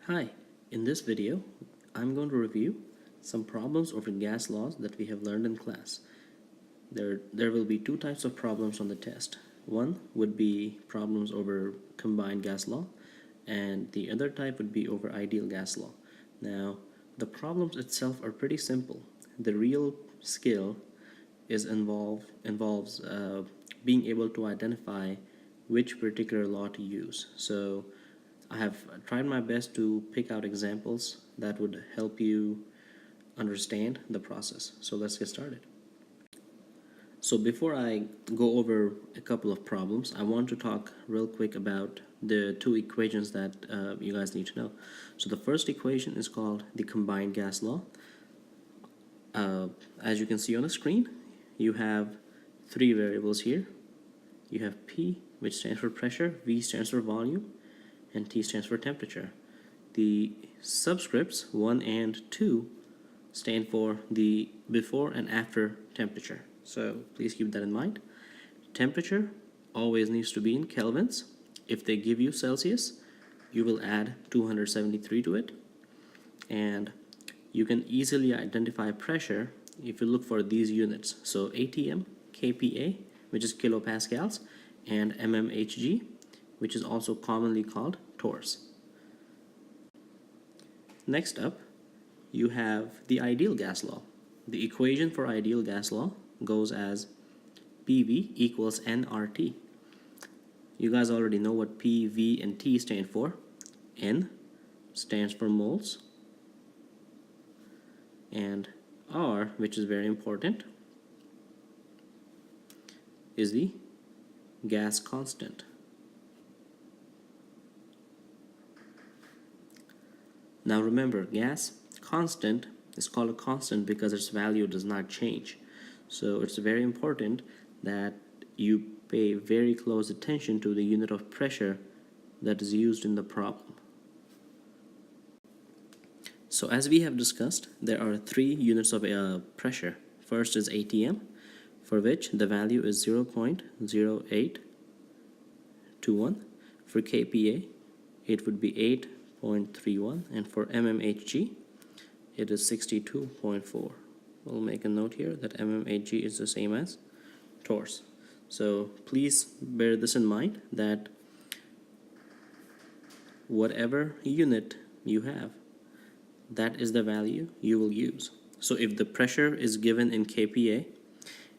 Hi, in this video, I'm going to review some problems over gas laws that we have learned in class. There will be two types of problems on the test. One would be problems over combined gas law, and the other type would be over ideal gas law. Now, the problems itself are pretty simple. The real skill involves being able to identify which particular law to use. So I have tried my best to pick out examples that would help you understand the process. So let's get started. So before I go over a couple of problems, I want to talk real quick about the two equations that you guys need to know. So the first equation is called the combined gas law. As you can see on the screen, you have three variables here. You have P, which stands for pressure, V stands for volume, and T stands for temperature. The subscripts 1 and 2 stand for the before and after temperature. So please keep that in mind. Temperature always needs to be in kelvins. If they give you Celsius, you will add 273 to it. And you can easily identify pressure if you look for these units. So ATM, kPa, which is kilopascals, and mmHg, which is also commonly called torrs. Next up, you have the ideal gas law. The equation for ideal gas law goes as PV equals nRT. You guys already know what P, V, and T stand for. N stands for moles, and R, which is very important, is the gas constant. Now remember, gas constant is called a constant because its value does not change. So it's very important that you pay very close attention to the unit of pressure that is used in the problem. So as we have discussed, there are three units of pressure. First is ATM, for which the value is 0.0821. For kPa, it would be 8.31, and for mmHg, it is 62.4. We'll make a note here that mmHg is the same as torrs. So please bear this in mind, that whatever unit you have, that is the value you will use. So if the pressure is given in kPa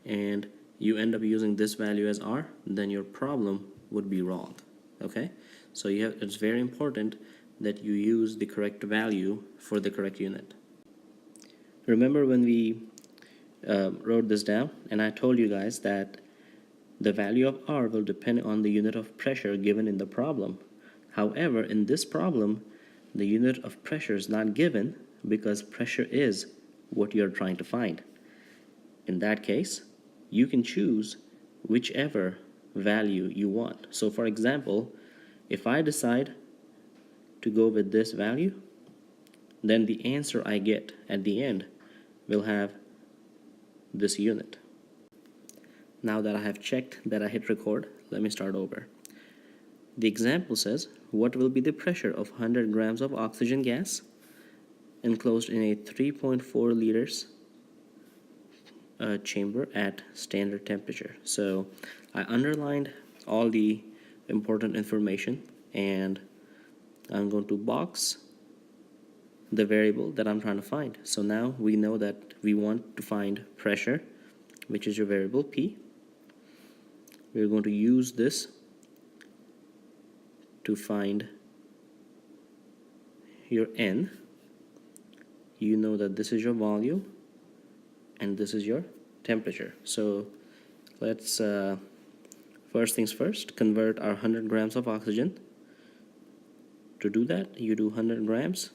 and you end up using this value as R, then your problem would be wrong. Okay, so it's very important that you use the correct value for the correct unit. Remember when we wrote this down, and I told you guys that the value of R will depend on the unit of pressure given in the problem. However, in this problem, the unit of pressure is not given because pressure is what you're trying to find. In that case, you can choose whichever value you want. So for example, if I decide to go with this value, then the answer I get at the end will have this unit. Now that I have checked that I hit record, let me start over. The example says, what will be the pressure of 100 grams of oxygen gas enclosed in a 3.4 liters chamber at standard temperature? So I underlined all the important information, and I'm going to box the variable that I'm trying to find. So now we know that we want to find pressure, which is your variable P. We're going to use this to find your N. You know that this is your volume and this is your temperature. So let's first things first, convert our 100 grams of oxygen. To do that, you do 100 grams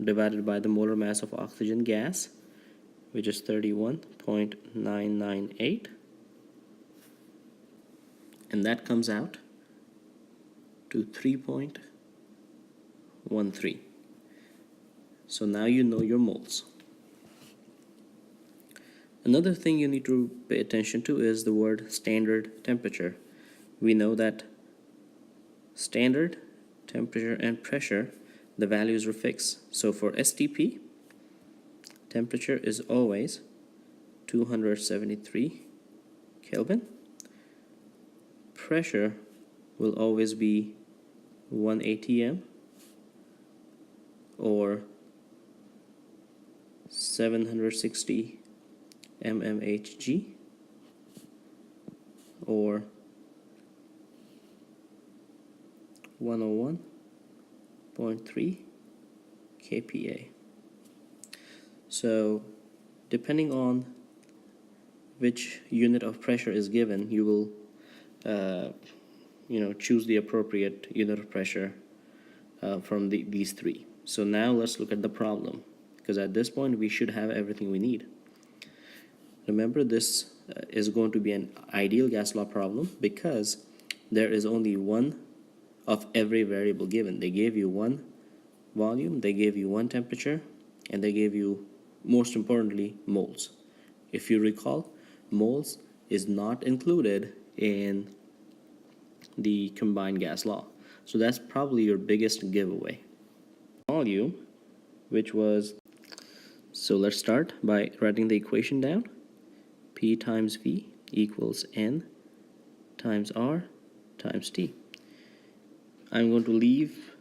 divided by the molar mass of oxygen gas, which is 31.998, and that comes out to 3.13. So now you know your moles. Another thing you need to pay attention to is the word standard temperature. We know that standard temperature and pressure the values are fixed. So for STP, temperature is always 273 Kelvin. Pressure will always be 1 atm or 760 mmHg or 101.3 kPa. So depending on which unit of pressure is given, you will choose the appropriate unit of pressure from these three. So now let's look at the problem, because at this point we should have everything we need. Remember, this is going to be an ideal gas law problem because there is only one of every variable given. They gave you one volume, they gave you one temperature, and they gave you, most importantly, moles. If you recall, moles is not included in the combined gas law. So that's probably your biggest giveaway. Volume, which was, so let's start by writing the equation down. P times V equals N times R times T. I'm going to leave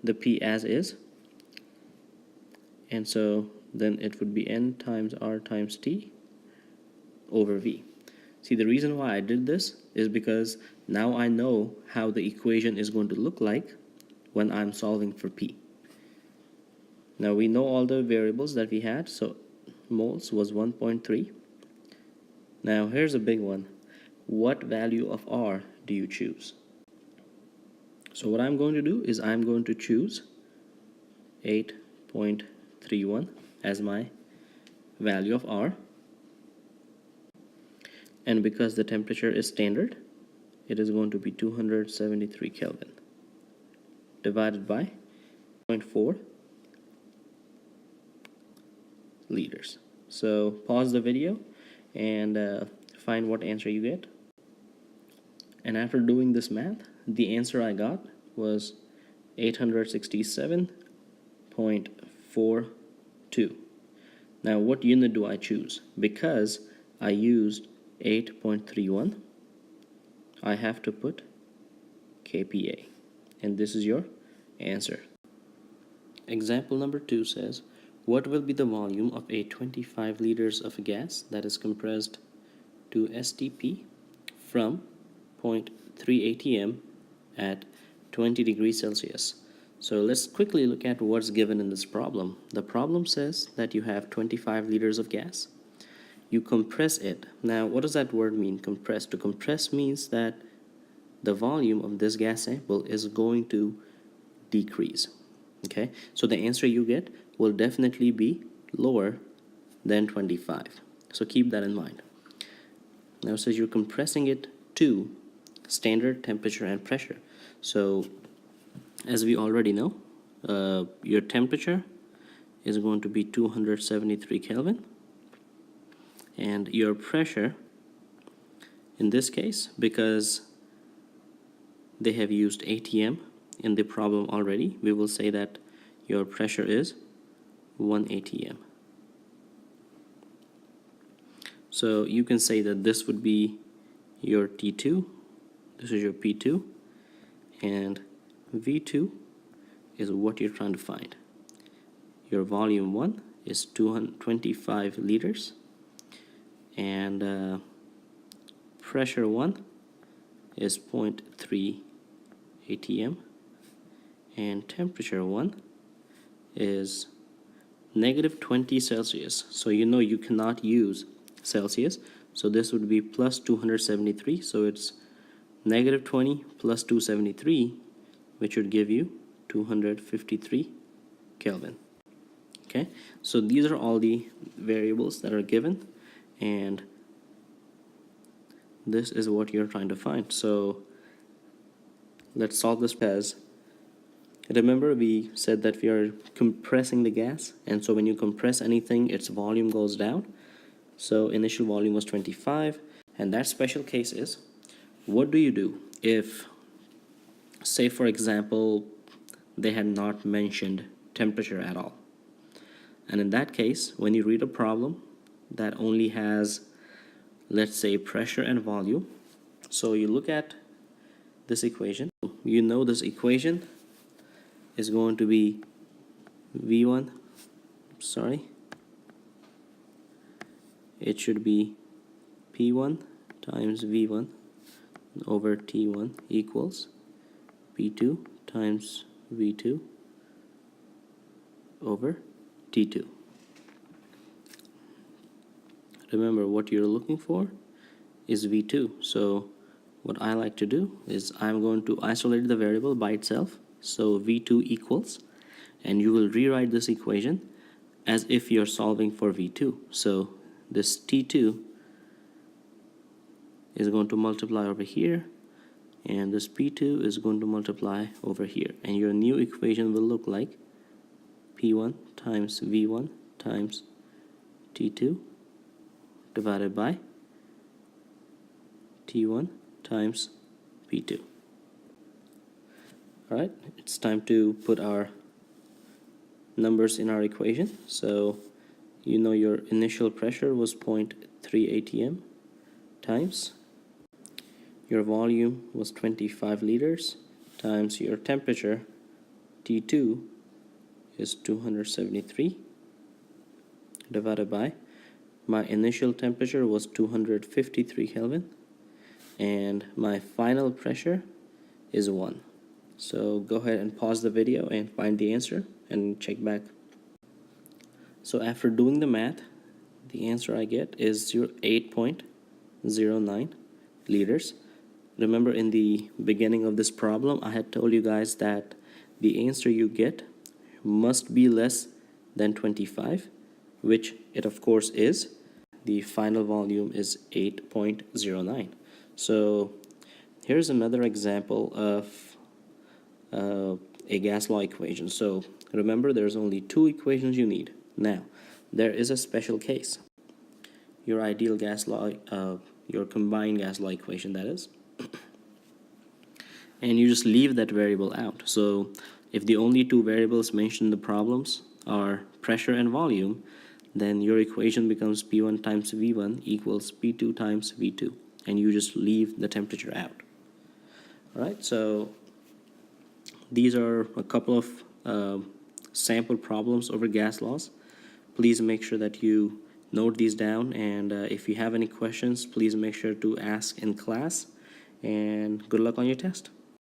the P as is, and so then it would be N times R times T over V. See, the reason why I did this is because now I know how the equation is going to look like when I'm solving for P. Now we know all the variables that we had, so moles was 1.3. Now here's a big one. What value of R do you choose? So what I'm going to do is I'm going to choose 8.31 as my value of R. And because the temperature is standard, it is going to be 273 Kelvin divided by 0.4 liters. So pause the video and find what answer you get. And after doing this math, the answer I got was 867.42. Now what unit do I choose? Because I used 8.31, I have to put kPa, and this is your answer. Example number 2 says, what will be the volume of a 25 liters of gas that is compressed to STP from 0.3 atm at 20 degrees Celsius? So let's quickly look at what's given in this problem. The problem says that you have 25 liters of gas. You compress it. Now, what does that word mean, compress? To compress means that the volume of this gas sample is going to decrease. Okay, so the answer you get will definitely be lower than 25. So keep that in mind. Now it says you're compressing it to standard temperature and pressure. So as we already know, your temperature is going to be 273 Kelvin. And your pressure, in this case, because they have used atm in the problem already, we will say that your pressure is 1 atm. So you can say that this would be your T2, this is your P2, and V2 is what you're trying to find. Your volume 1 is 225 liters, and pressure 1 is 0.3 atm, and temperature 1 is negative 20 Celsius. So you know you cannot use Celsius, so this would be plus 273. So it's negative 20 plus 273, which would give you 253 Kelvin. Okay, so these are all the variables that are given, and this is what you're trying to find. So let's solve this. As remember, we said that we are compressing the gas, and so when you compress anything, its volume goes down. So initial volume was 25, and that special case is, what do you do if, say for example, they had not mentioned temperature at all. And in that case, when you read a problem that only has, let's say, pressure and volume, so you look at this equation, you know this equation is going to be V1, it should be P1 times V1 over T1 equals P2 times V2 over T2. Remember, what you're looking for is V2. So what I like to do is I'm going to isolate the variable by itself. So V2 equals, and you will rewrite this equation as if you're solving for V2. So this T2 is going to multiply over here, and this P2 is going to multiply over here, and your new equation will look like P1 times V1 times T2 divided by T1 times P2. Alright, it's time to put our numbers in our equation. So you know your initial pressure was 0.3 atm times your volume was 25 liters times your temperature T2 is 273 divided by my initial temperature was 253 Kelvin and my final pressure is 1. So go ahead and pause the video and find the answer and check back. So after doing the math, the answer I get is 8.09 liters. Remember, in the beginning of this problem, I had told you guys that the answer you get must be less than 25, which it of course is. The final volume is 8.09. So here's another example of a gas law equation. So remember, there's only two equations you need. Now there is a special case, your ideal gas law, your combined gas law equation, that is, and you just leave that variable out. So if the only two variables mentioned in the problems are pressure and volume, then your equation becomes P1 times V1 equals P2 times V2, and you just leave the temperature out. Alright, so these are a couple of sample problems over gas laws. Please make sure that you note these down, and if you have any questions, please make sure to ask in class, and good luck on your test.